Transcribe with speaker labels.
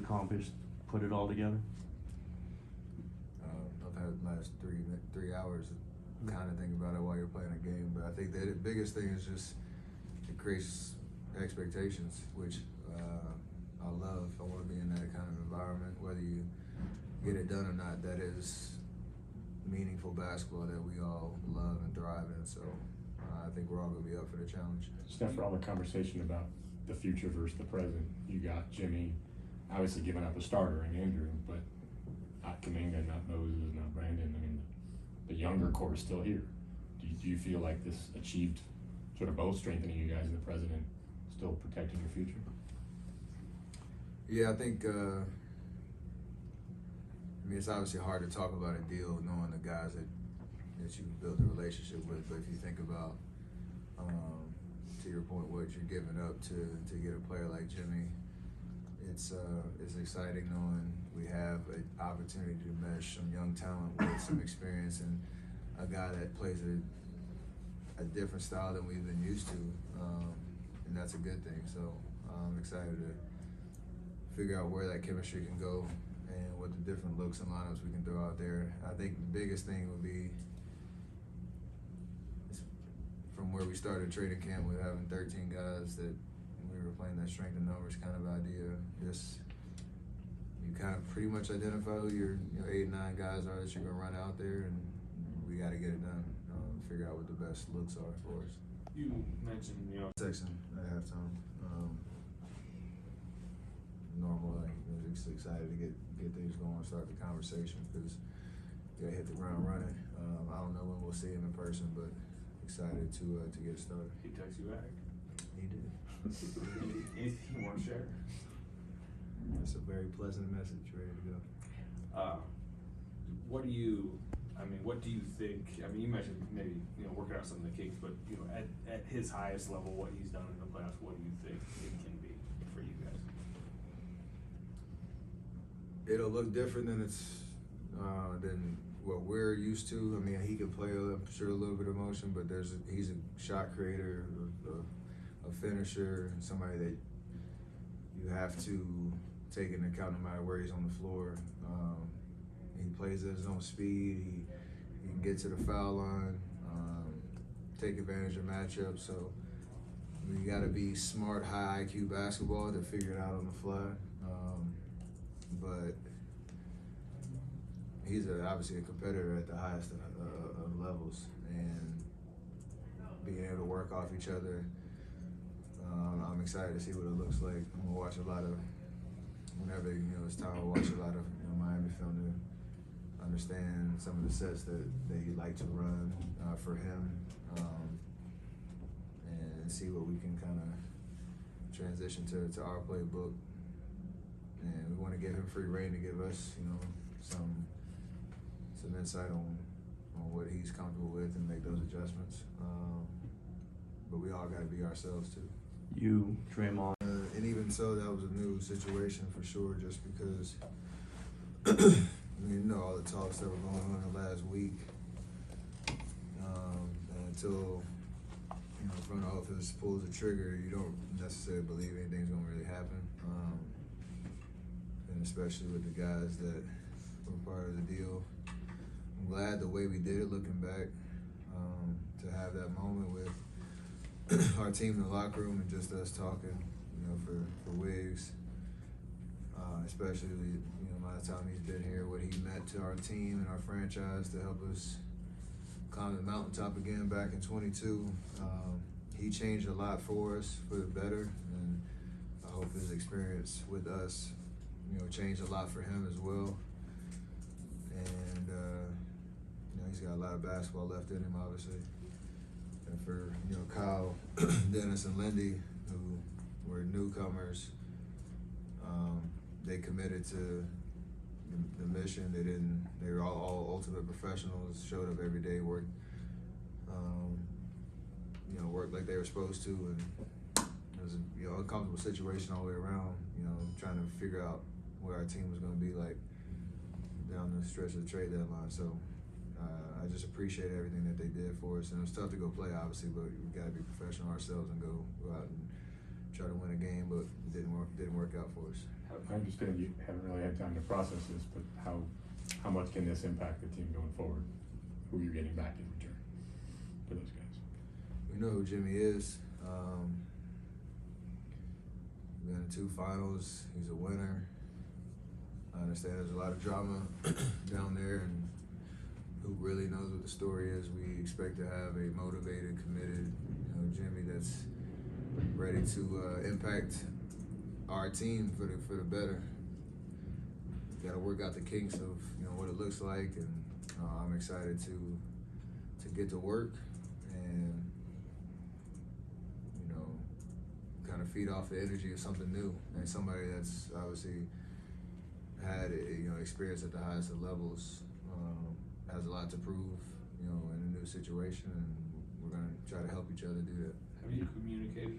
Speaker 1: accomplished, put it all together?
Speaker 2: I've had the last 3 hours to kind of think about it while you're playing a game, but I think that the biggest thing is just it creates expectations, which I love. I want to be in that kind of environment, whether you get it done or not. That is meaningful basketball that we all love and thrive in. So I think we're all going to be up for the challenge.
Speaker 3: Steph, for all the conversation about the future versus the present, you got Jimmy obviously giving up a starter and Andrew, but not Kaminga, not Moses, not Brandon. I mean, the younger core is still here. Do you feel like this achieved sort of both strengthening you guys in the present and still protecting your future?
Speaker 2: Yeah, I think, I mean, it's obviously hard to talk about a deal knowing the guys that you've built a relationship with, but if you think about, to your point, what you're giving up to get a player like Jimmy, it's exciting knowing we have an opportunity to mesh some young talent with some experience and a guy that plays a different style than we've been used to, and that's a good thing. So I'm excited to figure out where that chemistry can go and what the different looks and lineups we can throw out there. I think the biggest thing would be from where we started training camp with having 13 guys that we were playing that strength in numbers kind of idea. Just you kind of pretty much identify who your 8, 9 guys are that you're gonna run out there, and we got to get it done. Figure out what the best looks are for us.
Speaker 4: You mentioned,
Speaker 2: Texan at halftime. Normal, just excited to get things going, start the conversation because you gotta hit the ground running. I don't know when we'll see him in person, but excited to get started.
Speaker 4: he texts you back.
Speaker 2: He did.
Speaker 4: Anything you want to share?
Speaker 2: It's a very pleasant message, ready to go.
Speaker 4: What do you think? I mean, you mentioned maybe working out some of the kinks, but at his highest level, what he's done in the playoffs, what do you think it can be for you guys?
Speaker 2: It'll look different than than what we're used to. I mean, he can play, I'm sure, a little bit of motion, but he's a shot creator, a finisher, and somebody that you have to take into account no matter where he's on the floor. He plays at his own speed. He can get to the foul line, take advantage of matchups. So you got to be smart, high IQ basketball to figure it out on the fly. But he's obviously a competitor at the highest of levels, and being able to work off each other. I'm excited to see what it looks like. I'm gonna watch a lot of, whenever it's time to watch a lot of Miami film to understand some of the sets that he like to run for him, and see what we can kind of transition to our playbook. And we want to give him free reign to give us, some insight on what he's comfortable with and make those adjustments. But we all got to be ourselves too.
Speaker 1: You, Draymond.
Speaker 2: And even so, that was a new situation for sure, just because all the talks that were going on the last week, and until the front office pulls the trigger, you don't necessarily believe anything's going to really happen. And especially with the guys that were part of the deal. I'm glad the way we did it, looking back, to have that moment with our team in the locker room and just us talking, for Wiggs, especially the amount of time he's been here, what he meant to our team and our franchise to help us climb the mountaintop again back in 22. He changed a lot for us for the better, and I hope his experience with us, changed a lot for him as well. And he's got a lot of basketball left in him, obviously. And for Kyle, Dennis, and Lindy, who were newcomers, they committed to the mission. They were all ultimate professionals. Showed up every day, worked like they were supposed to, and it was an uncomfortable situation all the way around. Trying to figure out where our team was going to be like down the stretch of the trade deadline. So I just appreciate everything that they did for us. And it was tough to go play, obviously, but we got to be professional ourselves and go out and try to win a game, but it didn't work out for us.
Speaker 3: I understand you haven't really had time to process this, but how much can this impact the team going forward? Who are you getting back in return for those guys?
Speaker 2: We know who Jimmy is. We've been in 2 finals. He's a winner. I understand there's a lot of drama down there, and who really knows what the story is. We expect to have a motivated, committed, Jimmy that's ready to impact our team for the better. Got to work out the kinks of what it looks like, and I'm excited to get to work and kind of feed off the energy of something new and somebody that's obviously had experience at the highest of levels, has a lot to prove in a new situation, and we're gonna try to help each other do that.
Speaker 4: Have you communicated